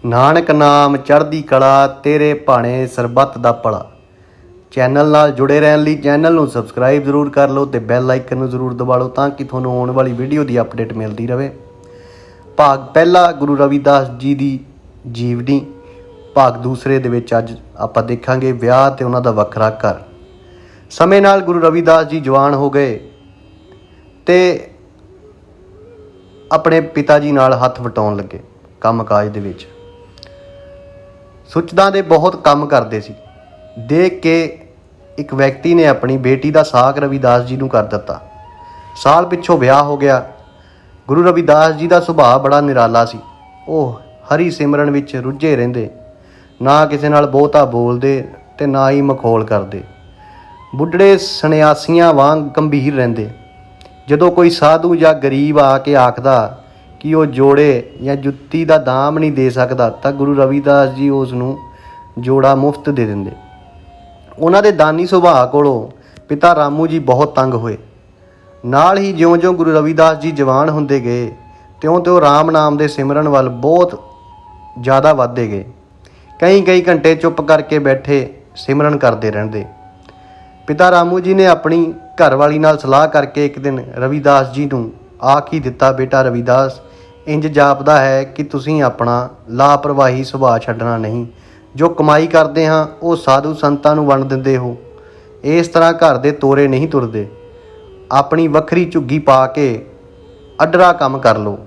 ਨਾਨਕ ਨਾਮ ਚੜ੍ਹਦੀ ਕਲਾ, ਤੇਰੇ ਭਾਣੇ ਸਰਬੱਤ ਦਾ ਭਲਾ। ਚੈਨਲ ਨਾਲ ਜੁੜੇ ਰਹਿਣ ਲਈ ਚੈਨਲ ਨੂੰ ਸਬਸਕ੍ਰਾਈਬ ਜ਼ਰੂਰ ਕਰ ਲਓ ਤੇ ਬੈਲ ਆਈਕਨ ਨੂੰ ਜ਼ਰੂਰ ਦਬਾ ਲਓ ਤਾਂ ਕਿ ਤੁਹਾਨੂੰ ਆਉਣ ਵਾਲੀ ਵੀਡੀਓ ਦੀ ਅਪਡੇਟ ਮਿਲਦੀ ਰਹੇ। ਭਾਗ ਪਹਿਲਾ ਗੁਰੂ ਰਵਿਦਾਸ ਜੀ ਦੀ ਜੀਵਨੀ। ਭਾਗ ਦੂਸਰੇ ਦੇ ਵਿੱਚ ਅੱਜ ਆਪਾਂ ਦੇਖਾਂਗੇ ਵਿਆਹ ਤੇ ਉਹਨਾਂ ਦਾ ਵੱਖਰਾ ਘਰ। ਸਮੇਂ ਨਾਲ ਗੁਰੂ ਰਵਿਦਾਸ ਜੀ ਜਵਾਨ ਹੋ ਗਏ ਤੇ ਆਪਣੇ ਪਿਤਾ ਜੀ ਨਾਲ ਹੱਥ ਵਟਾਉਣ ਲੱਗੇ ਕੰਮ ਕਾਜ ਦੇ ਵਿੱਚ। ਸੁੱਚਦਾਂ ਦੇ ਬਹੁਤ ਕੰਮ ਕਰਦੇ ਸੀ। ਦੇਖ ਕੇ ਇੱਕ ਵਿਅਕਤੀ ਨੇ ਆਪਣੀ ਬੇਟੀ ਦਾ ਸਾਕ ਰਵਿਦਾਸ ਜੀ ਨੂੰ ਕਰ ਦਿੱਤਾ। ਸਾਲ ਪਿੱਛੋਂ ਵਿਆਹ ਹੋ ਗਿਆ। ਗੁਰੂ ਰਵਿਦਾਸ ਜੀ ਦਾ ਸੁਭਾਅ ਬੜਾ ਨਿਰਾਲਾ ਸੀ। ਉਹ ਹਰੀ ਸਿਮਰਨ ਵਿੱਚ ਰੁੱਝੇ ਰਹਿੰਦੇ, ਨਾ ਕਿਸੇ ਨਾਲ ਬਹੁਤਾ ਬੋਲਦੇ ਤੇ ਨਾ ਹੀ ਮਖੌਲ ਕਰਦੇ। ਬੁੱਢੜੇ ਸੰਨਿਆਸੀਆਂ ਵਾਂਗ ਗੰਭੀਰ ਰਹਿੰਦੇ। ਜਦੋਂ ਕੋਈ ਸਾਧੂ ਜਾਂ ਗਰੀਬ ਆ ਕੇ ਆਖਦਾ ਕਿ ਉਹ ਜੋੜੇ ਜਾਂ ਜੁੱਤੀ ਦਾ ਦਾਮ ਨਹੀਂ ਦੇ ਸਕਦਾ ਤਾਂ ਗੁਰੂ ਰਵਿਦਾਸ ਜੀ ਉਸ ਨੂੰ ਜੋੜਾ ਮੁਫਤ ਦੇ ਦਿੰਦੇ। ਉਹਨਾਂ ਦੇ ਦਾਨੀ ਸੁਭਾਅ ਕੋਲੋਂ ਪਿਤਾ ਰਾਮੂ ਜੀ ਬਹੁਤ ਤੰਗ ਹੋਏ। ਨਾਲ ਹੀ ਜਿਉਂ-ਜਿਉਂ ਗੁਰੂ ਰਵਿਦਾਸ ਜੀ ਜਵਾਨ ਹੁੰਦੇ ਗਏ ਤਿਉਂ-ਤਿਉਂ ਰਾਮ ਨਾਮ ਦੇ ਸਿਮਰਨ ਵੱਲ ਬਹੁਤ ਜ਼ਿਆਦਾ ਵੱਧਦੇ ਗਏ। ਕਈ ਘੰਟੇ ਚੁੱਪ ਕਰਕੇ ਬੈਠੇ ਸਿਮਰਨ ਕਰਦੇ ਰਹਿੰਦੇ। ਪਿਤਾ ਰਾਮੂ ਜੀ ਨੇ ਆਪਣੀ ਘਰਵਾਲੀ ਨਾਲ ਸਲਾਹ ਕਰਕੇ ਇੱਕ ਦਿਨ ਰਵਿਦਾਸ ਜੀ ਨੂੰ ਆਖ ਹੀ ਦਿੱਤਾ, ਬੇਟਾ ਰਵਿਦਾਸ, ਇੰਜ ਜਾਪਦਾ ਹੈ ਕਿ ਤੁਸੀਂ ਆਪਣਾ ਲਾਪਰਵਾਹੀ ਸੁਭਾਅ ਛੱਡਣਾ ਨਹੀਂ। ਜੋ ਕਮਾਈ ਕਰਦੇ ਹਾਂ ਉਹ ਸਾਧੂ ਸੰਤਾਂ ਨੂੰ ਵੰਡ ਦਿੰਦੇ ਹੋ। ਇਸ ਤਰ੍ਹਾਂ ਘਰ ਦੇ ਤੋਰੇ ਨਹੀਂ ਤੁਰਦੇ। ਆਪਣੀ ਵੱਖਰੀ ਝੁੱਗੀ ਪਾ ਕੇ ਅੱਡਰਾ ਕੰਮ ਕਰ ਲਓ।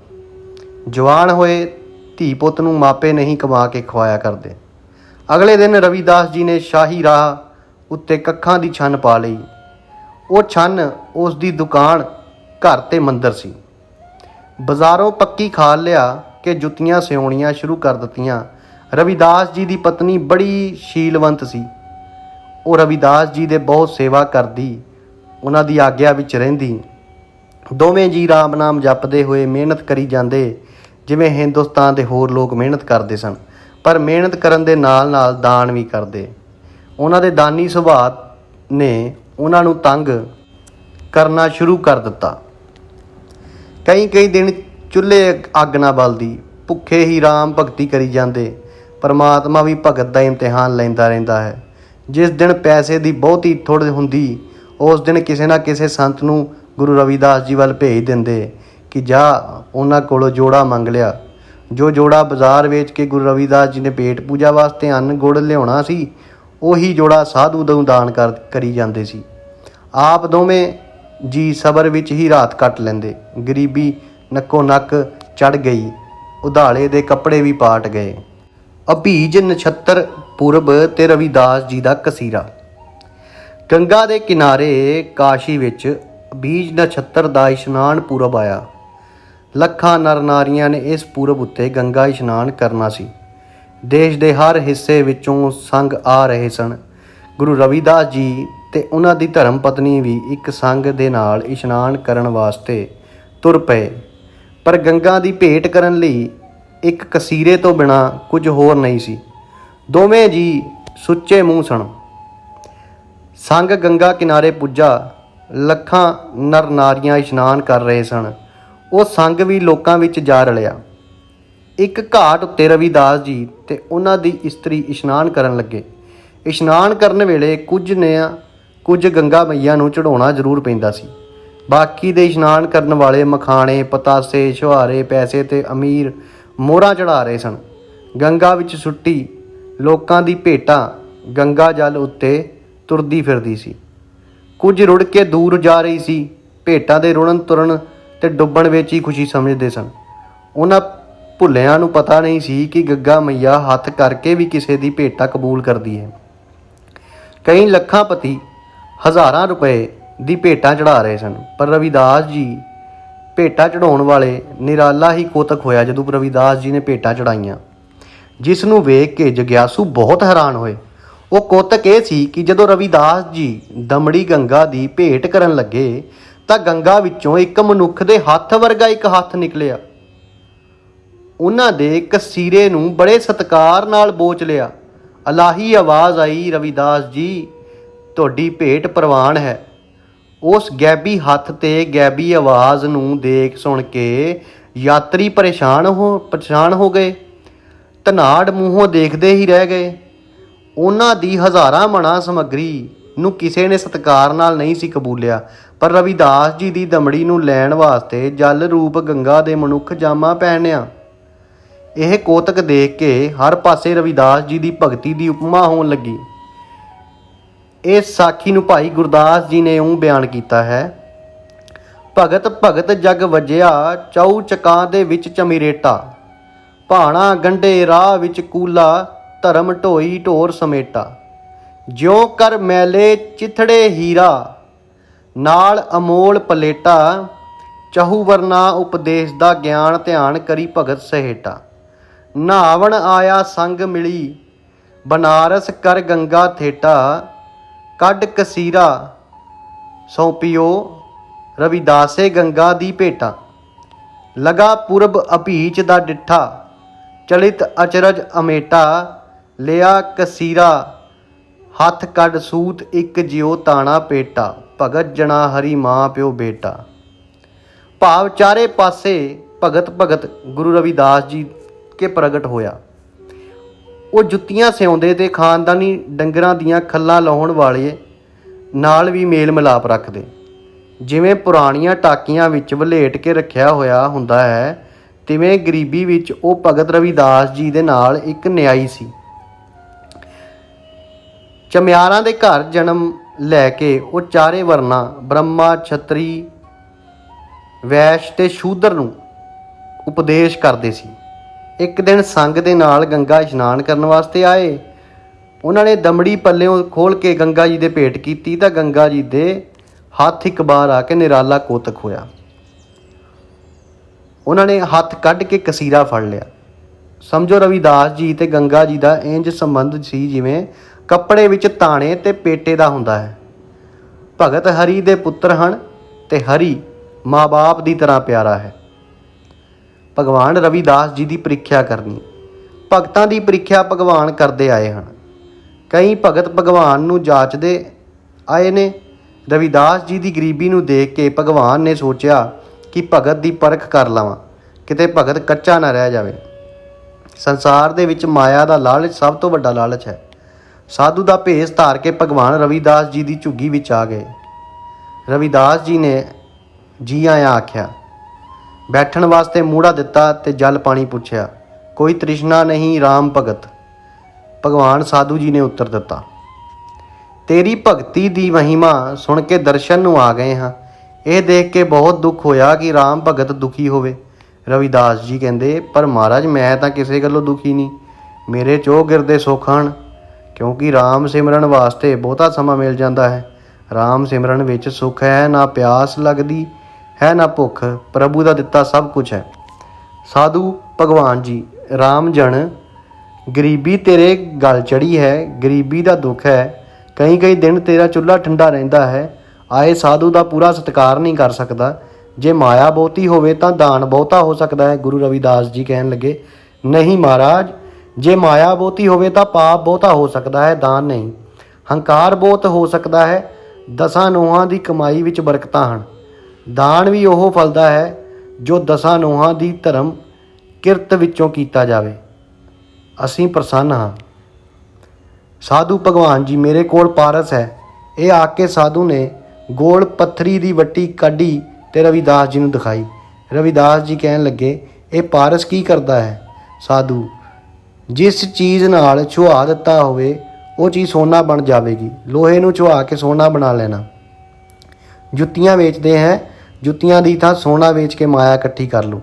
ਜਵਾਨ ਹੋਏ ਧੀ ਪੁੱਤ ਨੂੰ ਮਾਪੇ ਨਹੀਂ ਕਮਾ ਕੇ ਖਵਾਇਆ ਕਰਦੇ। ਅਗਲੇ ਦਿਨ ਰਵਿਦਾਸ ਜੀ ਨੇ ਸ਼ਾਹੀ ਰਾਹ ਉੱਤੇ ਕੱਖਾਂ ਦੀ ਛੰਨ ਪਾ ਲਈ। ਉਹ ਛੰਨ ਉਸ ਦੀ ਦੁਕਾਨ, ਘਰ ਤੇ ਮੰਦਰ ਸੀ। ਬਾਜ਼ਾਰੋਂ ਪੱਕੀ ਖਾਲ ਲਿਆ ਕਿ ਜੁੱਤੀਆਂ ਸਿਉਣੀਆਂ ਸ਼ੁਰੂ ਕਰ ਦਿੱਤੀਆਂ। ਰਵਿਦਾਸ ਜੀ ਦੀ ਪਤਨੀ ਬੜੀ ਸ਼ੀਲਵੰਤ ਸੀ। ਉਹ ਰਵਿਦਾਸ ਜੀ ਦੇ ਬਹੁਤ ਸੇਵਾ ਕਰਦੀ, ਉਹਨਾਂ ਦੀ ਆਗਿਆ ਵਿੱਚ ਰਹਿੰਦੀ। ਦੋਵੇਂ ਜੀ ਰਾਮ ਨਾਮ ਜਪਦੇ ਹੋਏ ਮਿਹਨਤ ਕਰੀ ਜਾਂਦੇ ਜਿਵੇਂ ਹਿੰਦੁਸਤਾਨ ਦੇ ਹੋਰ ਲੋਕ ਮਿਹਨਤ ਕਰਦੇ ਸਨ, ਪਰ ਮਿਹਨਤ ਕਰਨ ਦੇ ਨਾਲ ਦਾਨ ਵੀ ਕਰਦੇ। ਉਹਨਾਂ ਦੇ ਦਾਨੀ ਸੁਭਾਅ ਨੇ ਉਹਨਾਂ ਨੂੰ ਤੰਗ ਕਰਨਾ ਸ਼ੁਰੂ ਕਰ ਦਿੱਤਾ। ਕਈ ਦਿਨ ਚੁੱਲ੍ਹੇ ਅੱਗ ਨਾ ਬਲਦੀ, ਭੁੱਖੇ ਹੀ ਰਾਮ ਭਗਤੀ ਕਰੀ ਜਾਂਦੇ। ਪਰਮਾਤਮਾ ਵੀ ਭਗਤ ਦਾ ਇਮਤਿਹਾਨ ਲੈਂਦਾ ਰਹਿੰਦਾ ਹੈ। ਜਿਸ ਦਿਨ ਪੈਸੇ ਦੀ ਬਹੁਤੀ ਥੁੜ ਹੁੰਦੀ ਉਸ ਦਿਨ ਕਿਸੇ ਨਾ ਕਿਸੇ ਸੰਤ ਨੂੰ ਗੁਰੂ ਰਵਿਦਾਸ ਜੀ ਵੱਲ ਭੇਜ ਦਿੰਦੇ ਕਿ ਜਾ ਉਹਨਾਂ ਕੋਲੋਂ ਜੋੜਾ ਮੰਗ ਲਿਆ। ਜੋ ਜੋੜਾ ਬਾਜ਼ਾਰ ਵੇਚ ਕੇ ਗੁਰੂ ਰਵਿਦਾਸ ਜੀ ਨੇ ਪੇਟ ਪੂਜਾ ਵਾਸਤੇ ਅੰਨ ਗੁੜ ਲਿਆਉਣਾ ਸੀ, ਉਹੀ ਜੋੜਾ ਸਾਧੂ ਨੂੰ ਦਾਨ ਕਰੀ ਜਾਂਦੇ ਸੀ। ਆਪ ਦੋਵੇਂ ਜੀ ਸਬਰ ਵਿੱਚ ਹੀ ਰਾਤ ਕੱਟ ਲੈਂਦੇ। ਗਰੀਬੀ ਨੱਕੋ ਨੱਕ ਚੜ੍ਹ ਗਈ। ਉਧਾਲੇ ਦੇ ਕੱਪੜੇ ਵੀ ਪਾਟ ਗਏ। ਅਭੀਜ ਨਛੱਤਰ ਪੁਰਬ ਤੇ ਰਵਿਦਾਸ ਜੀ ਦਾ ਕਸੀਰਾ। ਗੰਗਾ ਦੇ ਕਿਨਾਰੇ ਕਾਸ਼ੀ ਵਿੱਚ ਅਭੀਜ ਨਛੱਤਰ ਦਾ ਇਸ਼ਨਾਨ ਪੁਰਬ ਆਇਆ। ਲੱਖਾਂ ਨਰ ਨਾਰੀਆਂ ਨੇ ਇਸ ਪੁਰਬ ਉੱਤੇ ਗੰਗਾ ਇਸ਼ਨਾਨ ਕਰਨਾ ਸੀ। ਦੇਸ਼ ਦੇ ਹਰ ਹਿੱਸੇ ਵਿੱਚੋਂ ਸੰਗ ਆ ਰਹੇ ਸਨ। ਗੁਰੂ ਰਵਿਦਾਸ ਜੀ ਤੇ ਉਹਨਾਂ ਦੀ ਧਰਮ ਪਤਨੀ ਵੀ ਇੱਕ ਸੰਗ ਦੇ ਨਾਲ ਇਸ਼ਨਾਨ ਕਰਨ ਵਾਸਤੇ ਤੁਰ ਪਏ। ਪਰ ਗੰਗਾ ਦੀ ਭੇਟ ਕਰਨ ਲਈ ਇੱਕ ਕਸੀਰੇ ਤੋਂ ਬਿਨਾਂ ਕੁਝ ਹੋਰ ਨਹੀਂ ਸੀ। ਦੋਵੇਂ ਜੀ ਸੁੱਚੇ ਮੂੰਹ ਸਨ। ਸੰਗ ਗੰਗਾ ਕਿਨਾਰੇ ਪੁੱਜਾ। ਲੱਖਾਂ ਨਰ ਨਾਰੀਆਂ ਇਸ਼ਨਾਨ ਕਰ ਰਹੇ ਸਨ। ਉਹ ਸੰਗ ਵੀ ਲੋਕਾਂ ਵਿੱਚ ਜਾ ਰਲਿਆ। ਇੱਕ ਘਾਟ ਉੱਤੇ ਰਵਿਦਾਸ ਜੀ ਤੇ ਉਹਨਾਂ ਦੀ ਇਸਤਰੀ ਇਸ਼ਨਾਨ ਕਰਨ ਲੱਗੇ। ਇਸ਼ਨਾਨ ਕਰਨ ਵੇਲੇ ਕੁਝ ਗੰਗਾ ਮਈਆ ਨੂੰ ਚੜਾਉਣਾ ਜ਼ਰੂਰ ਪੈਂਦਾ ਸੀ। ਬਾਕੀ ਦੇ ਇਸ਼ਨਾਨ ਕਰਨ ਵਾਲੇ ਮਖਾਣੇ, ਪਤਾਸੇ, ਛੁਹਾਰੇ, ਪੈਸੇ ਤੇ ਅਮੀਰ ਮੋਹਰਾਂ ਚੜ੍ਹਾ ਰਹੇ ਸਨ। ਗੰਗਾ ਵਿੱਚ ਸੁੱਟੀ ਲੋਕਾਂ ਦੀ ਭੇਟਾਂ ਗੰਗਾ ਜਲ ਉੱਤੇ ਤੁਰਦੀ ਫਿਰਦੀ ਸੀ। ਕੁਝ ਰੁੜ ਕੇ ਦੂਰ ਜਾ ਰਹੀ ਸੀ। ਭੇਟਾਂ ਦੇ ਰੁੜਨ ਤੁਰਨ ਤੇ ਡੁੱਬਣ ਵਿੱਚ ਹੀ ਖੁਸ਼ੀ ਸਮਝਦੇ ਸਨ। ਉਹਨਾਂ ਭੁੱਲਿਆਂ ਨੂੰ ਪਤਾ ਨਹੀਂ ਸੀ ਕਿ ਗੰਗਾ ਮਈਆ ਹੱਥ ਕਰਕੇ ਵੀ ਕਿਸੇ ਦੀ ਭੇਟਾ ਕਬੂਲ ਕਰਦੀ ਹੈ। ਕਈ ਲੱਖਾਂ ਪਤੀ ਹਜ਼ਾਰਾਂ ਰੁਪਏ ਦੀ ਭੇਟਾਂ ਚੜ੍ਹਾ ਰਹੇ ਸਨ। ਪਰ ਰਵਿਦਾਸ ਜੀ ਭੇਟਾਂ ਚੜਾਉਣ ਵਾਲੇ ਨਿਰਾਲਾ ਹੀ ਕੋਤਕ ਹੋਇਆ ਜਦੋਂ ਰਵਿਦਾਸ ਜੀ ਨੇ ਭੇਟਾਂ ਚੜਾਈਆਂ, ਜਿਸ ਨੂੰ ਵੇਖ ਕੇ ਜਗਿਆਸੂ ਬਹੁਤ ਹੈਰਾਨ ਹੋਏ। ਉਹ ਕੋਤਕ ਇਹ ਸੀ ਕਿ ਜਦੋਂ ਰਵਿਦਾਸ ਜੀ ਦਮੜੀ ਗੰਗਾ ਦੀ ਭੇਟ ਕਰਨ ਲੱਗੇ ਤਾਂ ਗੰਗਾ ਵਿੱਚੋਂ ਇੱਕ ਮਨੁੱਖ ਦੇ ਹੱਥ ਵਰਗਾ ਇੱਕ ਹੱਥ ਨਿਕਲਿਆ। ਉਹਨਾਂ ਦੇ ਕਸੀਰੇ ਨੂੰ ਬੜੇ ਸਤਿਕਾਰ ਨਾਲ ਬੋਚ ਲਿਆ। ਇਲਾਹੀ ਆਵਾਜ਼ ਆਈ, ਰਵਿਦਾਸ ਜੀ ਤੁਹਾਡੀ ਭੇਟ ਪ੍ਰਵਾਨ ਹੈ। ਉਸ ਗੈਬੀ ਹੱਥ ਤੇ ਗੈਬੀ ਆਵਾਜ਼ ਨੂੰ ਦੇਖ ਸੁਣ ਕੇ ਯਾਤਰੀ ਪਰੇਸ਼ਾਨ ਹੋ ਗਏ। ਧਨਾੜ ਮੂੰਹੋਂ ਦੇਖਦੇ ਹੀ ਰਹਿ ਗਏ। ਉਹਨਾਂ ਦੀ ਹਜ਼ਾਰਾਂ ਮਣਾਂ ਸਮੱਗਰੀ ਨੂੰ ਕਿਸੇ ਨੇ ਸਤਿਕਾਰ ਨਾਲ ਨਹੀਂ ਸੀ ਕਬੂਲਿਆ, ਪਰ ਰਵਿਦਾਸ ਜੀ ਦੀ ਦਮੜੀ ਨੂੰ ਲੈਣ ਵਾਸਤੇ ਜਲ ਰੂਪ ਗੰਗਾ ਦੇ ਮਨੁੱਖ ਜਾਮਾ ਪਹਿਨਿਆ। ਇਹ ਕੋਤਕ ਦੇਖ ਕੇ ਹਰ ਪਾਸੇ ਰਵਿਦਾਸ ਜੀ ਦੀ ਭਗਤੀ ਦੀ ਉਪਮਾ ਹੋਣ ਲੱਗੀ। ਇਸ ਸਾਖੀ ਨੂੰ ਭਾਈ ਗੁਰਦਾਸ ਜੀ ਨੇ ਇਉਂ ਬਿਆਨ ਕੀਤਾ ਹੈ: ਭਗਤ ਭਗਤ ਜਗ ਵਜਿਆ, ਚੌ ਚਕਾਂ ਦੇ ਵਿੱਚ ਚਮਿਰੇਟਾ। ਭਾਣਾ ਗੰਢੇ ਰਾਹ ਵਿੱਚ ਕੂਲਾ, ਧਰਮ ਢੋਈ ਢੋਰ ਸਮੇਟਾ। ਜਿਉ ਕਰ ਮੈਲੇ ਚਿਥੜੇ ਹੀਰਾ, ਨਾਲ ਅਮੋਲ ਪਲੇਟਾ। ਚਹੂ ਵਰਨਾ ਉਪਦੇਸ਼ ਦਾ ਗਿਆਨ, ਧਿਆਨ ਕਰੀ ਭਗਤ ਸਹੇਟਾ। ਨਹਾਵਣ ਆਇਆ ਸੰਗ ਮਿਲੀ, ਬਨਾਰਸ ਕਰ ਗੰਗਾ ਥੇਟਾ। ਕੱਢ ਕਸੀਰਾ ਸੌਂਪਿਓ, ਰਵਿਦਾਸੇ ਗੰਗਾ ਦੀ ਭੇਟਾ। ਲਗਾ ਪੁਰਬ ਅਭੀਚ ਦਾ ਡਿੱਠਾ, ਚਲਿਤ ਅਚਰਜ ਅਮੇਟਾ। ਲਿਆ ਕਸੀਰਾ ਹੱਥ ਕੱਢ ਸੂਤ, ਇੱਕ ਜਿਉ ਤਾਣਾ ਪੇਟਾ। ਭਗਤ ਜਣਾ ਹਰੀ ਮਾਂ ਪਿਓ ਬੇਟਾ। ਭਾਵ ਚਾਰੇ ਪਾਸੇ ਭਗਤ ਭਗਤ ਗੁਰੂ ਰਵਿਦਾਸ ਜੀ ਕੇ ਪ੍ਰਗਟ ਹੋਇਆ। ਉਹ ਜੁੱਤੀਆਂ ਸਿਉਂਦੇ ਤੇ ਖਾਨਦਾਨੀ ਡੰਗਰਾਂ ਦੀਆਂ ਖੱਲਾਂ ਲਾਉਣ ਵਾਲੇ ਨਾਲ ਵੀ ਮੇਲ ਮਿਲਾਪ ਰੱਖਦੇ। ਜਿਵੇਂ ਪੁਰਾਣੀਆਂ ਟਾਕੀਆਂ ਵਿੱਚ ਵਲੇਟ ਕੇ ਰੱਖਿਆ ਹੋਇਆ ਹੁੰਦਾ ਹੈ, ਤਿਵੇਂ ਗਰੀਬੀ ਵਿੱਚ ਉਹ ਭਗਤ ਰਵਿਦਾਸ ਜੀ ਦੇ ਨਾਲ ਇੱਕ ਨਿਆਈ ਸੀ। ਚਮਿਆਰਾਂ ਦੇ ਘਰ ਜਨਮ ਲੈ ਕੇ ਉਹ ਚਾਰੇ ਵਰਨਾਂ ਬ੍ਰਹਮਾ, ਛਤਰੀ, ਵੈਸ਼ ਤੇ ਸ਼ੂਦਰ ਨੂੰ ਉਪਦੇਸ਼ ਕਰਦੇ ਸੀ। ਇੱਕ ਦਿਨ ਸੰਗ ਦੇ ਨਾਲ ਗੰਗਾ ਇਸ਼ਨਾਨ ਕਰਨ ਵਾਸਤੇ ਆਏ। ਉਹਨਾਂ ਨੇ ਦਮੜੀ ਪੱਲਿਓਂ ਖੋਲ੍ਹ ਕੇ ਗੰਗਾ ਜੀ ਦੇ ਭੇਟ ਕੀਤੀ ਤਾਂ ਗੰਗਾ ਜੀ ਦੇ ਹੱਥ ਇੱਕ ਬਾਰ ਆ ਕੇ ਨਿਰਾਲਾ ਕੋਤਕ ਹੋਇਆ। ਉਹਨਾਂ ਨੇ ਹੱਥ ਕੱਢ ਕੇ ਕਸੀਰਾ ਫੜ ਲਿਆ। ਸਮਝੋ ਰਵਿਦਾਸ ਜੀ ਤੇ ਗੰਗਾ ਜੀ ਦਾ ਇੰਜ ਸੰਬੰਧ ਸੀ ਜਿਵੇਂ ਕੱਪੜੇ ਵਿੱਚ ਤਾਣੇ ਤੇ ਪੇਟੇ ਦਾ ਹੁੰਦਾ ਹੈ। ਭਗਤ ਹਰੀ ਦੇ ਪੁੱਤਰ ਹਨ ਤੇ ਹਰੀ ਮਾਂ ਬਾਪ ਦੀ ਤਰ੍ਹਾਂ ਪਿਆਰਾ ਹੈ। ਭਗਵਾਨ ਰਵਿਦਾਸ ਜੀ ਦੀ ਪ੍ਰੀਖਿਆ ਕਰਨੀ। ਭਗਤਾਂ ਦੀ ਪ੍ਰੀਖਿਆ ਭਗਵਾਨ ਕਰਦੇ ਆਏ ਹਨ। ਕਈ ਭਗਤ ਭਗਵਾਨ ਨੂੰ ਜਾਚਦੇ ਆਏ ਨੇ। ਰਵਿਦਾਸ ਜੀ ਦੀ ਗਰੀਬੀ ਨੂੰ ਦੇਖ ਕੇ ਭਗਵਾਨ ਨੇ ਸੋਚਿਆ ਕਿ ਭਗਤ ਦੀ ਪਰਖ ਕਰ ਲਵਾਂ, ਕਿਤੇ ਭਗਤ ਕੱਚਾ ਨਾ ਰਹਿ ਜਾਵੇ। ਸੰਸਾਰ ਦੇ ਵਿੱਚ ਮਾਇਆ ਦਾ ਲਾਲਚ ਸਭ ਤੋਂ ਵੱਡਾ ਲਾਲਚ ਹੈ। ਸਾਧੂ ਦਾ ਭੇਸ ਧਾਰ ਕੇ ਭਗਵਾਨ ਰਵਿਦਾਸ ਜੀ ਦੀ ਝੁੱਗੀ ਵਿੱਚ ਆ ਗਏ। ਰਵਿਦਾਸ ਜੀ ਨੇ ਜੀ ਆਇਆਂ ਆਖਿਆ, ਬੈਠਣ ਵਾਸਤੇ ਮੂੜਾ ਦਿੱਤਾ ਤੇ ਜਲ ਪਾਣੀ ਪੁੱਛਿਆ। ਕੋਈ ਤ੍ਰਿਸ਼ਨਾ ਨਹੀਂ ਰਾਮ ਭਗਤ। ਭਗਵਾਨ ਸਾਧੂ ਜੀ ਨੇ ਉੱਤਰ ਦਿੱਤਾ, ਤੇਰੀ ਭਗਤੀ ਦੀ ਮਹਿਮਾ ਸੁਣ ਕੇ ਦਰਸ਼ਨ ਨੂੰ ਆ ਗਏ ਹਾਂ। ਇਹ ਦੇਖ ਕੇ ਬਹੁਤ ਦੁੱਖ ਹੋਇਆ ਕਿ ਰਾਮ ਭਗਤ ਦੁਖੀ ਹੋਵੇ। ਰਵਿਦਾਸ ਜੀ ਕਹਿੰਦੇ, ਪਰ ਮਹਾਰਾਜ ਮੈਂ ਤਾਂ ਕਿਸੇ ਗੱਲੋਂ ਦੁਖੀ ਨਹੀਂ। ਮੇਰੇ ਚੌਗਿਰਦੇ ਸੁੱਖ ਹਨ, ਕਿਉਂਕਿ ਰਾਮ ਸਿਮਰਨ ਵਾਸਤੇ ਬਹੁਤਾ ਸਮਾਂ ਮਿਲ ਜਾਂਦਾ ਹੈ। ਰਾਮ ਸਿਮਰਨ ਵਿੱਚ ਸੁੱਖ ਹੈ, ਨਾ ਪਿਆਸ ਲੱਗਦੀ ਹੈ ਨਾ ਭੁੱਖ। ਪ੍ਰਭੂ ਦਾ ਦਿੱਤਾ ਸਭ ਕੁਝ ਹੈ। ਸਾਧੂ ਭਗਵਾਨ ਜੀ, ਰਾਮ ਜਨ ਗਰੀਬੀ ਤੇਰੇ ਗਲ ਚੜੀ ਹੈ। ਗਰੀਬੀ ਦਾ ਦੁੱਖ ਹੈ। ਕਈ ਦਿਨ ਤੇਰਾ ਚੁੱਲ੍ਹਾ ਠੰਡਾ ਰਹਿੰਦਾ ਹੈ। ਆਏ ਸਾਧੂ ਦਾ ਪੂਰਾ ਸਤਿਕਾਰ ਨਹੀਂ ਕਰ ਸਕਦਾ। ਜੇ ਮਾਇਆ ਬਹੁਤੀ ਹੋਵੇ ਤਾਂ ਦਾਨ ਬਹੁਤਾ ਹੋ ਸਕਦਾ ਹੈ। ਗੁਰੂ ਰਵਿਦਾਸ ਜੀ ਕਹਿਣ ਲੱਗੇ, ਨਹੀਂ ਮਹਾਰਾਜ, ਜੇ ਮਾਇਆ ਬਹੁਤੀ ਹੋਵੇ ਤਾਂ ਪਾਪ ਬਹੁਤਾ ਹੋ ਸਕਦਾ ਹੈ, ਦਾਨ ਨਹੀਂ। ਹੰਕਾਰ ਬਹੁਤ ਹੋ ਸਕਦਾ ਹੈ। 10 ਨੋਹਾਂ ਦੀ ਕਮਾਈ ਵਿੱਚ ਬਰਕਤਾਂ ਹਨ। ਦਾਨ ਵੀ ਉਹ ਫਲਦਾ ਹੈ ਜੋ 10 ਨੋਹਾਂ ਦੀ ਧਰਮ ਕਿਰਤ ਵਿੱਚੋਂ ਕੀਤਾ ਜਾਵੇ। ਅਸੀਂ ਪ੍ਰਸੰਨ ਹਾਂ। ਸਾਧੂ ਭਗਵਾਨ ਜੀ, ਮੇਰੇ ਕੋਲ ਪਾਰਸ ਹੈ। ਇਹ ਆ ਕੇ ਸਾਧੂ ਨੇ ਗੋਲ ਪੱਥਰੀ ਦੀ ਵੱਟੀ ਕੱਢੀ ਤੇ ਰਵਿਦਾਸ ਜੀ ਨੂੰ ਦਿਖਾਈ। ਰਵਿਦਾਸ ਜੀ ਕਹਿਣ ਲੱਗੇ, ਇਹ ਪਾਰਸ ਕੀ ਕਰਦਾ ਹੈ? ਸਾਧੂ, ਜਿਸ ਚੀਜ਼ ਨਾਲ ਛੁਆ ਦਿੱਤਾ ਹੋਵੇ ਉਹ ਚੀਜ਼ ਸੋਨਾ ਬਣ ਜਾਵੇਗੀ। ਲੋਹੇ ਨੂੰ ਛੁਆ ਕੇ ਸੋਨਾ ਬਣਾ ਲੈਣਾ। ਜੁੱਤੀਆਂ ਵੇਚਦੇ ਹੈ, ਜੁੱਤੀਆਂ ਦੀ ਥਾਂ ਸੋਨਾ ਵੇਚ ਕੇ ਮਾਇਆ ਇਕੱਠੀ ਕਰ ਲਓ।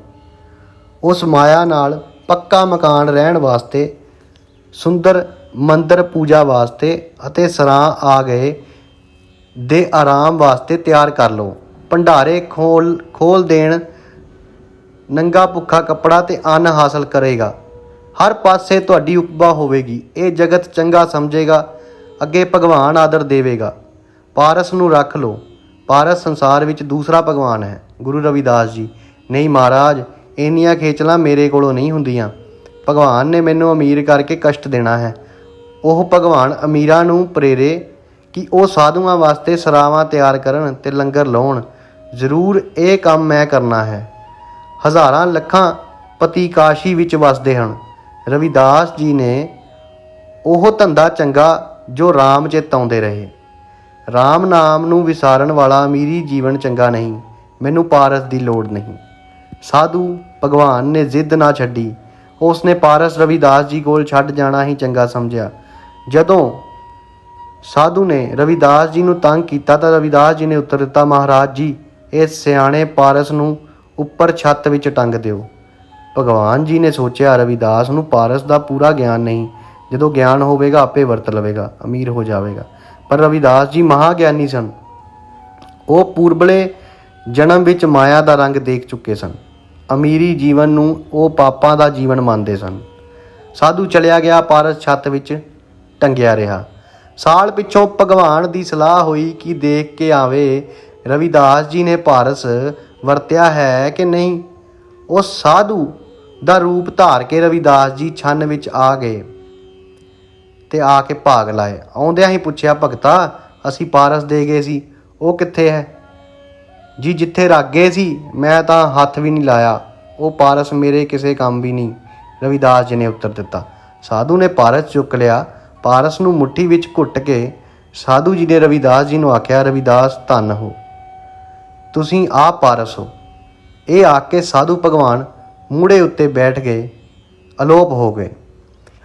ਉਸ ਮਾਇਆ ਨਾਲ ਪੱਕਾ ਮਕਾਨ ਰਹਿਣ ਵਾਸਤੇ, ਸੁੰਦਰ ਮੰਦਰ ਪੂਜਾ ਵਾਸਤੇ ਅਤੇ ਸਰਾਂ ਆ ਗਏ ਦੇ ਆਰਾਮ ਵਾਸਤੇ ਤਿਆਰ ਕਰ ਲਓ। ਭੰਡਾਰੇ ਖੋਲ ਦੇਣ, ਨੰਗਾ ਭੁੱਖਾ ਕੱਪੜਾ ਤੇ ਅੰਨ ਹਾਸਲ ਕਰੇਗਾ। ਹਰ ਪਾਸੇ ਤੁਹਾਡੀ ਉਪਮਾ ਹੋਵੇਗੀ। ਇਹ ਜਗਤ ਚੰਗਾ ਸਮਝੇਗਾ, ਅੱਗੇ ਭਗਵਾਨ ਆਦਰ ਦੇਵੇਗਾ। ਪਾਰਸ ਨੂੰ ਰੱਖ ਲਓ। ਪਾਰਸ ਸੰਸਾਰ ਵਿੱਚ ਦੂਸਰਾ ਭਗਵਾਨ ਹੈ। ਗੁਰੂ ਰਵਿਦਾਸ ਜੀ, ਨਹੀਂ ਮਹਾਰਾਜ, ਇੰਨੀਆਂ ਖੇਚਲਾਂ ਮੇਰੇ ਕੋਲੋਂ ਨਹੀਂ ਹੁੰਦੀਆਂ। ਭਗਵਾਨ ਨੇ ਮੈਨੂੰ ਅਮੀਰ ਕਰਕੇ ਕਸ਼ਟ ਦੇਣਾ ਹੈ। ਉਹ ਭਗਵਾਨ ਅਮੀਰਾਂ ਨੂੰ ਪ੍ਰੇਰੇ ਕਿ ਉਹ ਸਾਧੂਆਂ ਵਾਸਤੇ ਸਰਾਵਾਂ ਤਿਆਰ ਕਰਨ ਤੇ ਲੰਗਰ ਲਾਉਣ। ਜ਼ਰੂਰ ਇਹ ਕੰਮ ਮੈਂ ਕਰਨਾ ਹੈ। ਹਜ਼ਾਰਾਂ ਲੱਖਾਂ ਪਤੀ ਕਾਸ਼ੀ ਵਿੱਚ ਵਸਦੇ ਹਨ। ਰਵਿਦਾਸ ਜੀ ਨੇ ਉਹ ਧੰਦਾ ਚੰਗਾ ਜੋ ਰਾਮ ਚਿਤਾਉਂਦੇ ਰਹੇ। ਰਾਮ ਨਾਮ ਨੂੰ ਵਿਸਾਰਨ ਵਾਲਾ ਅਮੀਰੀ ਜੀਵਨ ਚੰਗਾ ਨਹੀਂ, ਮੈਨੂੰ ਪਾਰਸ ਦੀ ਲੋੜ ਨਹੀਂ। ਸਾਧੂ ਭਗਵਾਨ ਨੇ ਜ਼ਿੱਦ ਨਾ ਛੱਡੀ। ਉਸਨੇ ਪਾਰਸ ਰਵਿਦਾਸ ਜੀ ਕੋਲ ਛੱਡ ਜਾਣਾ ਹੀ ਚੰਗਾ ਸਮਝਿਆ। ਜਦੋਂ ਸਾਧੂ ਨੇ ਰਵਿਦਾਸ ਜੀ ਨੂੰ ਤੰਗ ਕੀਤਾ ਤਾਂ ਰਵਿਦਾਸ ਜੀ ਨੇ ਉੱਤਰ ਦਿੱਤਾ, ਮਹਾਰਾਜ ਜੀ, ਇਸ ਸਿਆਣੇ ਪਾਰਸ ਨੂੰ ਉੱਪਰ ਛੱਤ ਵਿੱਚ ਟੰਗ ਦਿਓ। ਭਗਵਾਨ ਜੀ ਨੇ ਸੋਚਿਆ, ਰਵਿਦਾਸ ਨੂੰ ਪਾਰਸ ਦਾ ਪੂਰਾ ਗਿਆਨ ਨਹੀਂ, ਜਦੋਂ ਗਿਆਨ ਹੋਵੇਗਾ ਆਪੇ ਵਰਤ ਲਵੇਗਾ, ਅਮੀਰ ਹੋ ਜਾਵੇਗਾ। ਪਰ ਰਵਿਦਾਸ ਜੀ ਮਹਾਗਿਆਨੀ ਸਨ। ਉਹ ਪੂਰਬਲੇ ਜਨਮ ਵਿੱਚ ਮਾਇਆ ਦਾ ਰੰਗ ਦੇਖ ਚੁੱਕੇ ਸਨ। ਅਮੀਰੀ ਜੀਵਨ ਨੂੰ ਉਹ ਪਾਪਾਂ ਦਾ ਜੀਵਨ ਮੰਨਦੇ ਸਨ। ਸਾਧੂ ਚਲਿਆ ਗਿਆ, ਪਾਰਸ ਛੱਤ ਵਿੱਚ ਟੰਗਿਆ ਰਿਹਾ। ਸਾਲ ਪਿੱਛੋਂ ਭਗਵਾਨ ਦੀ ਸਲਾਹ ਹੋਈ ਕਿ ਦੇਖ ਕੇ ਆਵੇ ਰਵਿਦਾਸ ਜੀ ਨੇ ਪਾਰਸ ਵਰਤਿਆ ਹੈ ਕਿ ਨਹੀਂ। ਉਹ ਸਾਧੂ ਦਾ ਰੂਪ ਧਾਰ ਕੇ ਰਵਿਦਾਸ ਜੀ ਛੰਨ ਵਿੱਚ ਆ ਗਏ ਤੇ ਆ ਕੇ ਭਾਗ ਲਾਏ। ਆਉਂਦਿਆਂ ਹੀ ਪੁੱਛਿਆ, ਭਗਤਾ, ਅਸੀਂ ਪਾਰਸ ਦੇ ਗਏ ਸੀ, ਉਹ ਕਿੱਥੇ ਹੈ? ਜੀ, ਜਿੱਥੇ ਰੱਖ ਗਏ ਸੀ, ਮੈਂ ਤਾਂ ਹੱਥ ਵੀ ਨਹੀਂ ਲਾਇਆ, ਉਹ ਪਾਰਸ ਮੇਰੇ ਕਿਸੇ ਕੰਮ ਵੀ ਨਹੀਂ, ਰਵਿਦਾਸ ਜੀ ਨੇ ਉੱਤਰ ਦਿੱਤਾ। ਸਾਧੂ ਨੇ ਪਾਰਸ ਚੁੱਕ ਲਿਆ। ਪਾਰਸ ਨੂੰ ਮੁੱਠੀ ਵਿੱਚ ਘੁੱਟ ਕੇ ਸਾਧੂ ਜੀ ਨੇ ਰਵਿਦਾਸ ਜੀ ਨੂੰ ਆਖਿਆ, ਰਵਿਦਾਸ ਧੰਨ ਹੋ, ਤੁਸੀਂ ਆਪ ਪਾਰਸ ਹੋ। ਇਹ ਆਖ ਕੇ ਸਾਧੂ ਭਗਵਾਨ ਮੂੜੇ ਉੱਤੇ ਬੈਠ ਗਏ, ਅਲੋਪ ਹੋ ਗਏ।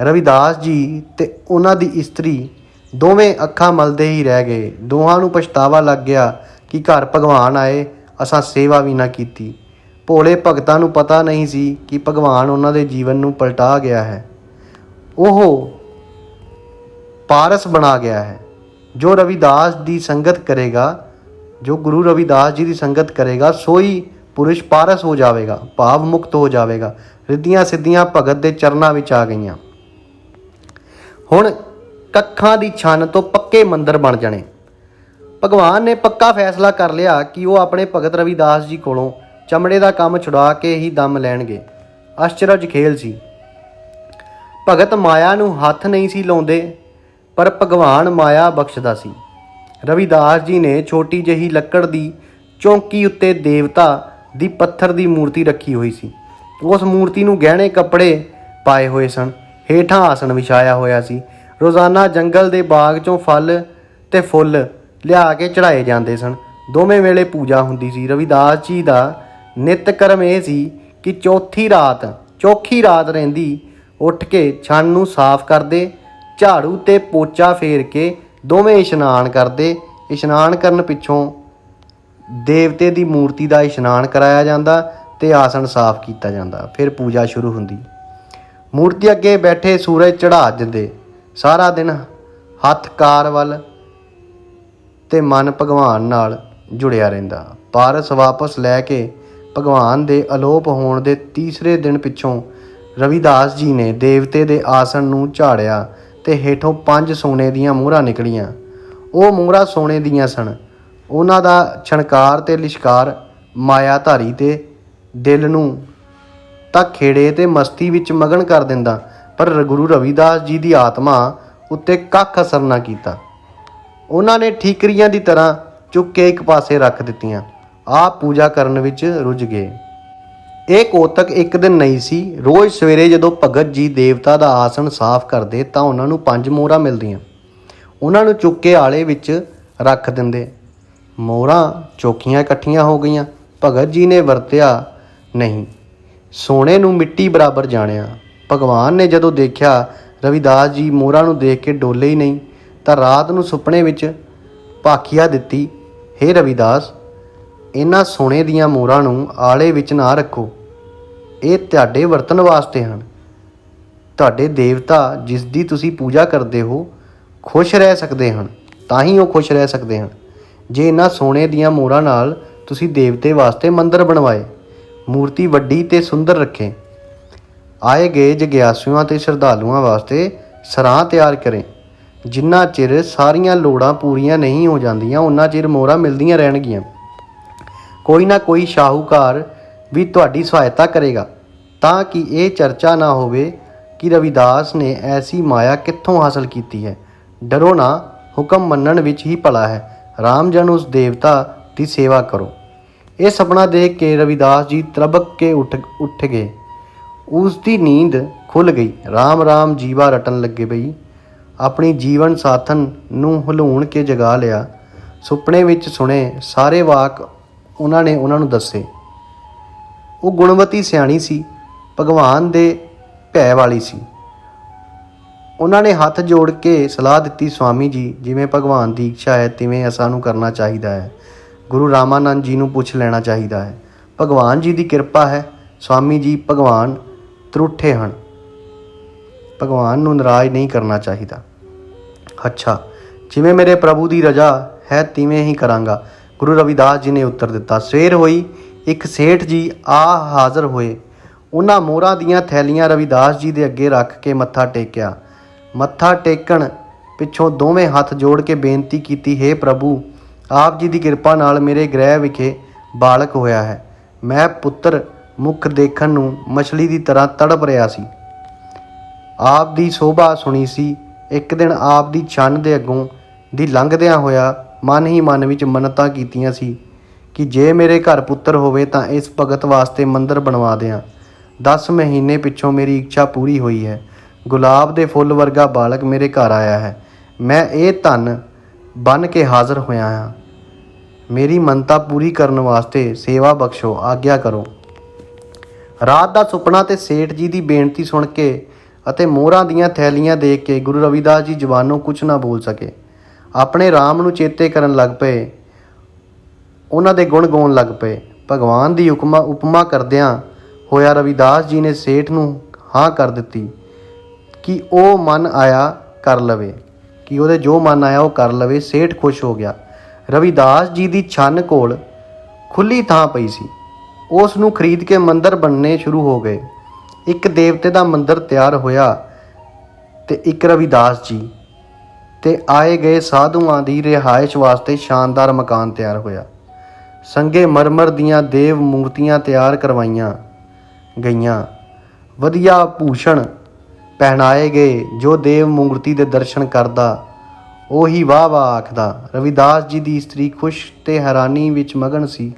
ਰਵਿਦਾਸ ਜੀ ਤੇ ਉਹਨਾਂ ਦੀ ਇਸਤਰੀ ਦੋਵੇਂ ਅੱਖਾਂ ਮਲਦੇ ਹੀ ਰਹਿ ਗਏ। ਦੋਹਾਂ ਨੂੰ ਪਛਤਾਵਾ ਲੱਗ ਗਿਆ ਕਿ ਘਰ ਭਗਵਾਨ ਆਏ, ਅਸਾਂ ਸੇਵਾ ਵੀ ਨਾ ਕੀਤੀ। ਭੋਲੇ ਭਗਤਾਂ ਨੂੰ ਪਤਾ ਨਹੀਂ ਸੀ ਕਿ ਭਗਵਾਨ ਉਹਨਾਂ ਦੇ ਜੀਵਨ ਨੂੰ ਪਲਟਾ ਗਿਆ ਹੈ। ਉਹ ਪਾਰਸ ਬਣਾ ਗਿਆ ਹੈ। ਜੋ ਰਵਿਦਾਸ ਦੀ ਸੰਗਤ ਕਰੇਗਾ, ਜੋ ਗੁਰੂ ਰਵਿਦਾਸ ਜੀ ਦੀ ਸੰਗਤ ਕਰੇਗਾ, ਸੋਈ ਪੁਰਸ਼ ਪਾਰਸ ਹੋ ਜਾਵੇਗਾ, ਭਾਵ ਮੁਕਤ ਹੋ ਜਾਵੇਗਾ। ਰਿੱਧੀਆਂ ਸਿੱਧੀਆਂ ਭਗਤ ਦੇ ਚਰਨਾਂ ਵਿੱਚ ਆ ਗਈਆਂ। ਹੁਣ ਕੱਖਾਂ ਦੀ ਛੰਨ ਤੋਂ ਪੱਕੇ ਮੰਦਰ ਬਣ ਜਾਣੇ। ਭਗਵਾਨ ਨੇ ਪੱਕਾ ਫੈਸਲਾ ਕਰ ਲਿਆ ਕਿ ਉਹ ਆਪਣੇ ਭਗਤ ਰਵਿਦਾਸ ਜੀ ਕੋਲੋਂ ਚਮੜੇ ਦਾ ਕੰਮ ਛੁਡਾ ਕੇ ਹੀ ਦਮ ਲੈਣਗੇ। ਅਚਰਜ ਖੇਲ ਸੀ। ਭਗਤ ਮਾਇਆ ਨੂੰ ਹੱਥ ਨਹੀਂ ਸੀ ਲਾਉਂਦੇ, ਪਰ ਭਗਵਾਨ ਮਾਇਆ ਬਖਸ਼ਦਾ ਸੀ। ਰਵਿਦਾਸ ਜੀ ਨੇ ਛੋਟੀ ਜਿਹੀ ਲੱਕੜ ਦੀ ਚੌਂਕੀ ਉੱਤੇ ਦੇਵਤਾ ਦੀ ਪੱਥਰ ਦੀ ਮੂਰਤੀ ਰੱਖੀ ਹੋਈ ਸੀ। ਉਸ ਮੂਰਤੀ ਨੂੰ ਗਹਿਣੇ ਕੱਪੜੇ ਪਾਏ ਹੋਏ ਸਨ, ਹੇਠਾਂ ਆਸਣ ਵਿਛਾਇਆ ਹੋਇਆ ਸੀ। ਰੋਜ਼ਾਨਾ ਜੰਗਲ ਦੇ ਬਾਗ ਚੋਂ ਫਲ ਤੇ ਫੁੱਲ ਲਿਆ ਕੇ ਚੜਾਏ ਜਾਂਦੇ ਸਨ। ਦੋਵੇਂ ਵੇਲੇ ਪੂਜਾ ਹੁੰਦੀ ਸੀ। ਰਵਿਦਾਸ ਜੀ ਦਾ ਨਿੱਤ ਕਰਮ ਇਹ ਸੀ ਕਿ ਚੌਖੀ ਰਾਤ ਰਹਿੰਦੀ ਉੱਠ ਕੇ ਛੰਨ ਨੂੰ ਸਾਫ਼ ਕਰਦੇ, ਝਾੜੂ ਤੇ ਪੋਚਾ ਫੇਰ ਕੇ ਦੋਵੇਂ ਇਸ਼ਨਾਨ ਕਰਦੇ। ਇਸ਼ਨਾਨ ਕਰਨ ਪਿੱਛੋਂ ਦੇਵਤੇ ਦੀ ਮੂਰਤੀ ਦਾ ਇਸ਼ਨਾਨ ਕਰਾਇਆ ਜਾਂਦਾ ਤੇ ਆਸਣ ਸਾਫ਼ ਕੀਤਾ ਜਾਂਦਾ। ਫਿਰ ਪੂਜਾ ਸ਼ੁਰੂ ਹੁੰਦੀ। ਮੂਰਤੀ ਅੱਗੇ ਬੈਠੇ ਸੂਰਜ ਚੜ੍ਹਾ ਦਿੰਦੇ। ਸਾਰਾ ਦਿਨ ਹੱਥ ਕਾਰ ਵੱਲ ਤੇ ਮਨ ਭਗਵਾਨ ਨਾਲ ਜੁੜਿਆ ਰਹਿੰਦਾ। ਪਾਰਸ ਵਾਪਸ ਲੈ ਕੇ ਭਗਵਾਨ ਦੇ ਅਲੋਪ ਹੋਣ ਦੇ ਤੀਸਰੇ ਦਿਨ ਪਿੱਛੋਂ ਰਵਿਦਾਸ ਜੀ ਨੇ ਦੇਵਤੇ ਦੇ ਆਸਣ ਨੂੰ ਝਾੜਿਆ ਤੇ ਹੇਠੋਂ 5 ਸੋਨੇ ਦੀਆਂ ਮੋਹਰਾਂ ਨਿਕਲੀਆਂ। ਉਹ ਮੋਹਰਾਂ ਸੋਨੇ ਦੀਆਂ ਸਨ। ਉਹਨਾਂ ਦਾ ਛਣਕਾਰ ਤੇ ਲਿਸ਼ਕਾਰ ਮਾਇਆਧਾਰੀ ਤੇ ਦਿਲ ਨੂੰ ਤਾਂ ਖੇੜੇ ਤੇ ਮਸਤੀ ਵਿੱਚ ਮਗਨ ਕਰ ਦਿੰਦਾ, ਪਰ ਗੁਰੂ ਰਵਿਦਾਸ ਜੀ ਦੀ ਆਤਮਾ ਉੱਤੇ ਕੱਖ ਅਸਰ ਨਾ ਕੀਤਾ। ਉਹਨਾਂ ਨੇ ਠੀਕਰੀਆਂ ਦੀ ਤਰ੍ਹਾਂ ਚੁੱਕ ਕੇ ਇੱਕ ਪਾਸੇ ਰੱਖ ਦਿੱਤੀਆਂ। ਆਪ ਪੂਜਾ ਕਰਨ ਵਿੱਚ ਰੁੱਝ ਗਏ। ਇਹ ਕੋਤਕ ਇੱਕ ਦਿਨ ਨਹੀਂ ਸੀ। ਰੋਜ਼ ਸਵੇਰੇ ਜਦੋਂ ਭਗਤ ਜੀ ਦੇਵਤਾ ਦਾ ਆਸਣ ਸਾਫ਼ ਕਰਦੇ ਤਾਂ ਉਹਨਾਂ ਨੂੰ 5 ਮੋਹਰਾਂ ਮਿਲਦੀਆਂ। ਉਹਨਾਂ ਨੂੰ ਚੁੱਕ ਕੇ ਆਲੇ ਵਿੱਚ ਰੱਖ ਦਿੰਦੇ। ਮੋਹਰਾਂ ਚੌਖੀਆਂ ਇਕੱਠੀਆਂ ਹੋ ਗਈਆਂ। ਭਗਤ ਜੀ ਨੇ ਵਰਤਿਆ ਨਹੀਂ, ਸੋਨੇ ਨੂੰ ਮਿੱਟੀ ਬਰਾਬਰ ਜਾਣਿਆ। ਭਗਵਾਨ ਨੇ ਜਦੋਂ ਦੇਖਿਆ ਰਵਿਦਾਸ ਜੀ ਮੋਹਰਾਂ ਨੂੰ ਦੇਖ ਕੇ ਡੋਲੇ ਹੀ ਨਹੀਂ, ਤਾਂ ਰਾਤ ਨੂੰ ਸੁਪਨੇ ਵਿੱਚ ਭਾਖੀਆ ਦਿੱਤੀ, ਹੇ ਰਵਿਦਾਸ, ਇਹਨਾਂ ਸੋਨੇ ਦੀਆਂ ਮੋਹਰਾਂ ਨੂੰ ਆਲੇ ਵਿੱਚ ਨਾ ਰੱਖੋ, ਇਹ ਤੁਹਾਡੇ ਵਰਤਣ ਵਾਸਤੇ ਹਨ। ਤੁਹਾਡੇ ਦੇਵਤਾ ਜਿਸ ਦੀ ਤੁਸੀਂ ਪੂਜਾ ਕਰਦੇ ਹੋ ਖੁਸ਼ ਰਹਿ ਸਕਦੇ ਹਨ, ਤਾਂ ਹੀ ਉਹ ਖੁਸ਼ ਰਹਿ ਸਕਦੇ ਹਨ। ਜੇ ਇਹਨਾਂ ਸੋਨੇ ਦੀਆਂ ਮੋਹਰਾਂ ਨਾਲ ਤੁਸੀਂ ਦੇਵਤੇ ਵਾਸਤੇ ਮੰਦਰ ਬਣਵਾਏ, ਮੂਰਤੀ ਵੱਡੀ ਤੇ ਸੁੰਦਰ ਰੱਖੇ, ਆਏ ਗਏ ਜਗਿਆਸੂਆਂ ਤੇ ਸ਼ਰਧਾਲੂਆਂ ਵਾਸਤੇ ਸਰਾਂ ਤਿਆਰ ਕਰੇ, ਜਿੰਨਾ ਚਿਰ ਸਾਰੀਆਂ ਲੋੜਾਂ ਪੂਰੀਆਂ ਨਹੀਂ ਹੋ ਜਾਂਦੀਆਂ ਉਹਨਾਂ ਚਿਰ ਮੋਹਰਾਂ ਮਿਲਦੀਆਂ ਰਹਿਣਗੀਆਂ। ਕੋਈ ਨਾ ਕੋਈ ਸ਼ਾਹੂਕਾਰ ਵੀ ਤੁਹਾਡੀ ਸਹਾਇਤਾ ਕਰੇਗਾ, ਤਾਂ ਕਿ ਇਹ ਚਰਚਾ ਨਾ ਹੋਵੇ ਕਿ ਰਵਿਦਾਸ ਨੇ ਐਸੀ ਮਾਇਆ ਕਿੱਥੋਂ ਹਾਸਲ ਕੀਤੀ ਹੈ। ਡਰੋ ਨਾ, ਹੁਕਮ ਮੰਨਣ ਵਿੱਚ ਹੀ ਭਲਾ ਹੈ। ਰਾਮ ਜਨ ਉਸ ਦੇਵਤਾ ਦੀ ਸੇਵਾ ਕਰੋ। ਇਹ ਸੁਪਨਾ ਦੇਖ ਕੇ ਰਵਿਦਾਸ ਜੀ ਤਰਬਕ ਕੇ ਉੱਠ ਗਏ। ਉਸ ਦੀ ਨੀਂਦ ਖੁੱਲ੍ਹ ਗਈ। ਰਾਮ ਰਾਮ ਜੀਵਾ ਰਟਣ ਲੱਗੇ ਬਈ। ਆਪਣੀ ਜੀਵਨ ਸਾਥਣ ਨੂੰ ਹਲੂਣ ਕੇ ਜਗਾ ਲਿਆ। ਸੁਪਨੇ ਵਿੱਚ ਸੁਣੇ ਸਾਰੇ ਵਾਕ ਉਹਨਾਂ ਨੇ ਉਹਨਾਂ ਨੂੰ ਦੱਸੇ। ਉਹ ਗੁਣਵਤੀ ਸਿਆਣੀ ਸੀ, ਭਗਵਾਨ ਦੇ ਭੈ ਵਾਲੀ ਸੀ। ਉਹਨਾਂ ਨੇ ਹੱਥ ਜੋੜ ਕੇ ਸਲਾਹ ਦਿੱਤੀ, ਸਵਾਮੀ ਜੀ, ਜਿਵੇਂ ਭਗਵਾਨ ਦੀ ਇੱਛਾ ਹੈ ਤਿਵੇਂ ਸਾਨੂੰ ਕਰਨਾ ਚਾਹੀਦਾ ਹੈ। ਗੁਰੂ ਰਾਮਾਨੰਦ ਜੀ ਨੂੰ ਪੁੱਛ ਲੈਣਾ ਚਾਹੀਦਾ ਹੈ। ਭਗਵਾਨ ਜੀ ਦੀ ਕਿਰਪਾ ਹੈ ਸਵਾਮੀ ਜੀ, ਭਗਵਾਨ ਤਰੁੱਠੇ ਹਨ, ਭਗਵਾਨ ਨੂੰ ਨਾਰਾਜ਼ ਨਹੀਂ ਕਰਨਾ ਚਾਹੀਦਾ। ਅੱਛਾ, ਜਿਵੇਂ ਮੇਰੇ ਪ੍ਰਭੂ ਦੀ ਰਜ਼ਾ ਹੈ ਤਿਵੇਂ ਹੀ ਕਰਾਂਗਾ, ਗੁਰੂ ਰਵਿਦਾਸ ਜੀ ਨੇ ਉੱਤਰ ਦਿੱਤਾ। ਸਵੇਰ ਹੋਈ, ਇੱਕ ਸੇਠ ਜੀ ਆ ਹਾਜ਼ਰ ਹੋਏ। ਉਹਨਾਂ ਮੋਹਰਾਂ ਦੀਆਂ ਥੈਲੀਆਂ ਰਵਿਦਾਸ ਜੀ ਦੇ ਅੱਗੇ ਰੱਖ ਕੇ ਮੱਥਾ ਟੇਕਿਆ। ਮੱਥਾ ਟੇਕਣ ਪਿੱਛੋਂ ਦੋਵੇਂ ਹੱਥ ਜੋੜ ਕੇ ਬੇਨਤੀ ਕੀਤੀ, ਹੇ ਪ੍ਰਭੂ, ਆਪ ਜੀ ਦੀ ਕਿਰਪਾ ਨਾਲ ਮੇਰੇ ਗ੍ਰਹਿ ਵਿਖੇ ਬਾਲਕ ਹੋਇਆ ਹੈ। ਮੈਂ ਪੁੱਤਰ ਮੁਖ ਦੇਖਣ ਨੂੰ ਮਛਲੀ ਦੀ ਤਰ੍ਹਾਂ ਤੜਪ ਰਿਹਾ ਸੀ। ਆਪ ਦੀ ਸੋਭਾ ਸੁਣੀ ਸੀ। ਇੱਕ ਦਿਨ ਆਪ ਦੀ ਛੰਨ ਦੇ ਅੱਗੋਂ ਦੀ ਲੰਘਦਿਆਂ ਹੋਇਆ ਮਨ ਹੀ ਮਨ ਵਿੱਚ ਮੰਨਤਾਂ ਕੀਤੀਆਂ ਸੀ ਕਿ ਜੇ ਮੇਰੇ ਘਰ ਪੁੱਤਰ ਹੋਵੇ ਤਾਂ ਇਸ ਭਗਤ ਵਾਸਤੇ ਮੰਦਰ ਬਣਵਾ ਦਿਆਂ। 10 ਮਹੀਨੇ ਪਿੱਛੋਂ ਮੇਰੀ ਇੱਛਾ ਪੂਰੀ ਹੋਈ ਹੈ। ਗੁਲਾਬ ਦੇ ਫੁੱਲ ਵਰਗਾ ਬਾਲਕ ਮੇਰੇ ਘਰ ਆਇਆ ਹੈ। ਮੈਂ ਇਹ ਧਨ ਬਣ ਕੇ ਹਾਜ਼ਰ ਹੋਇਆ ਹਾਂ। ਮੇਰੀ ਮੰਨਤਾ ਪੂਰੀ ਕਰਨ ਵਾਸਤੇ ਸੇਵਾ ਬਖਸ਼ੋ, ਆਗਿਆ ਕਰੋ। ਰਾਤ ਦਾ ਸੁਪਨਾ ਤੇ ਸੇਠ ਜੀ ਦੀ ਬੇਨਤੀ ਸੁਣ ਕੇ ਅਤੇ ਮੋਹਰਾਂ ਦੀਆਂ ਥੈਲੀਆਂ ਦੇਖ ਕੇ ਗੁਰੂ ਰਵਿਦਾਸ ਜੀ ਜ਼ੁਬਾਨੋਂ ਕੁਛ ਨਾ ਬੋਲ ਸਕੇ। ਆਪਣੇ ਰਾਮ ਨੂੰ ਚੇਤੇ ਕਰਨ ਲੱਗ ਪਏ। ਉਹਨਾਂ ਦੇ ਗੁਣ ਗਾਉਣ ਲੱਗ ਪਏ। ਭਗਵਾਨ ਦੀ ਉਪਮਾ ਕਰਦਿਆਂ ਹੋਇਆ ਰਵਿਦਾਸ ਜੀ ਨੇ ਸੇਠ ਨੂੰ ਹਾਂ ਕਰ ਦਿੱਤੀ ਕਿ ਉਹ ਮਨ ਆਇਆ ਕਰ ਲਵੇ, ਕਿ ਉਹਦੇ ਜੋ ਮਨ ਆਇਆ ਉਹ ਕਰ ਲਵੇ। ਸੇਠ ਖੁਸ਼ ਹੋ ਗਿਆ। ਰਵਿਦਾਸ ਜੀ ਦੀ ਛੰਨ ਕੋਲ ਖੁੱਲ੍ਹੀ ਥਾਂ ਪਈ ਸੀ। ਉਸ ਨੂੰ ਖਰੀਦ ਕੇ ਮੰਦਰ ਬਣਨੇ ਸ਼ੁਰੂ ਹੋ ਗਏ। ਇੱਕ ਦੇਵਤੇ ਦਾ ਮੰਦਰ ਤਿਆਰ ਹੋਇਆ ਤੇ ਇੱਕ ਰਵਿਦਾਸ ਜੀ ਤੇ ਆਏ ਗਏ ਸਾਧੂਆਂ ਦੀ ਰਿਹਾਇਸ਼ ਵਾਸਤੇ ਸ਼ਾਨਦਾਰ ਮਕਾਨ ਤਿਆਰ ਹੋਇਆ। ਸੰਗੇ ਮਰਮਰ ਦੀਆਂ ਦੇਵ ਮੂਰਤੀਆਂ ਤਿਆਰ ਕਰਵਾਈਆਂ ਗਈਆਂ। ਵਧੀਆ ਭੂਸ਼ਣ ਪਹਿਨਾਏ ਗਏ। ਜੋ ਦੇਵ ਮੂਰਤੀ ਦੇ ਦਰਸ਼ਨ ਕਰਦਾ ਉਹੀ ਵਾਹ ਵਾਹ ਆਖਦਾ। ਰਵਿਦਾਸ ਜੀ ਦੀ ਇਸਤਰੀ ਖੁਸ਼ ਤੇ ਹੈਰਾਨੀ ਵਿੱਚ ਮਗਨ ਸੀ।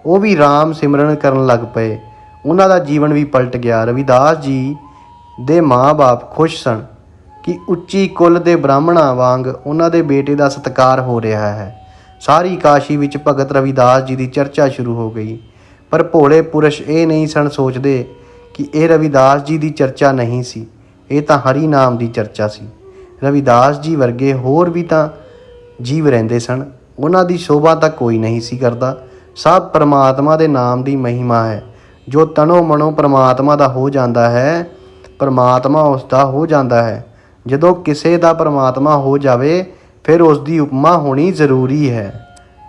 ਉਹ ਵੀ ਰਾਮ ਸਿਮਰਨ ਕਰਨ ਲੱਗ ਪਏ। ਉਹਨਾਂ ਦਾ ਜੀਵਨ ਵੀ ਪਲਟ ਗਿਆ। ਰਵਿਦਾਸ ਜੀ ਦੇ ਮਾਂ-ਬਾਪ ਖੁਸ਼ ਸਨ ਕਿ ਉੱਚੀ ਕੁੱਲ ਦੇ ਬ੍ਰਾਹਮਣਾਂ ਵਾਂਗ ਉਹਨਾਂ ਦੇ ਬੇਟੇ ਦਾ ਸਤਿਕਾਰ ਹੋ ਰਿਹਾ ਹੈ। ਸਾਰੀ ਕਾਸ਼ੀ ਵਿੱਚ ਭਗਤ ਰਵਿਦਾਸ ਜੀ ਦੀ ਚਰਚਾ ਸ਼ੁਰੂ ਹੋ ਗਈ। ਪਰ ਭੋਲੇ ਪੁਰਸ਼ ਇਹ ਨਹੀਂ ਸਨ ਸੋਚਦੇ ਕਿ ਇਹ ਰਵਿਦਾਸ ਜੀ ਦੀ ਚਰਚਾ ਨਹੀਂ ਸੀ, ਇਹ ਤਾਂ ਹਰੀ ਨਾਮ ਦੀ ਚਰਚਾ ਸੀ। ਰਵਿਦਾਸ ਜੀ ਵਰਗੇ ਹੋਰ ਵੀ ਤਾਂ ਜੀਵ ਰਹਿੰਦੇ ਸਨ, ਉਹਨਾਂ ਦੀ ਸ਼ੋਭਾ ਤਾਂ ਕੋਈ ਨਹੀਂ ਸੀ ਕਰਦਾ। ਸਭ ਪਰਮਾਤਮਾ ਦੇ ਨਾਮ ਦੀ ਮਹਿਮਾ ਹੈ। ਜੋ ਤਨੋ ਮਨੋ ਪਰਮਾਤਮਾ ਦਾ ਹੋ ਜਾਂਦਾ ਹੈ, ਪਰਮਾਤਮਾ ਉਸ ਦਾ ਹੋ ਜਾਂਦਾ ਹੈ। ਜਦੋਂ ਕਿਸੇ ਦਾ ਪਰਮਾਤਮਾ ਹੋ ਜਾਵੇ ਫਿਰ ਉਸ ਦੀ ਉਪਮਾ ਹੋਣੀ ਜ਼ਰੂਰੀ ਹੈ।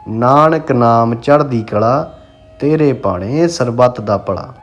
ਨਾਨਕ ਨਾਮ ਚੜ੍ਹਦੀ ਕਲਾ, ਤੇਰੇ ਭਾਣੇ ਸਰਬੱਤ ਦਾ ਭਲਾ।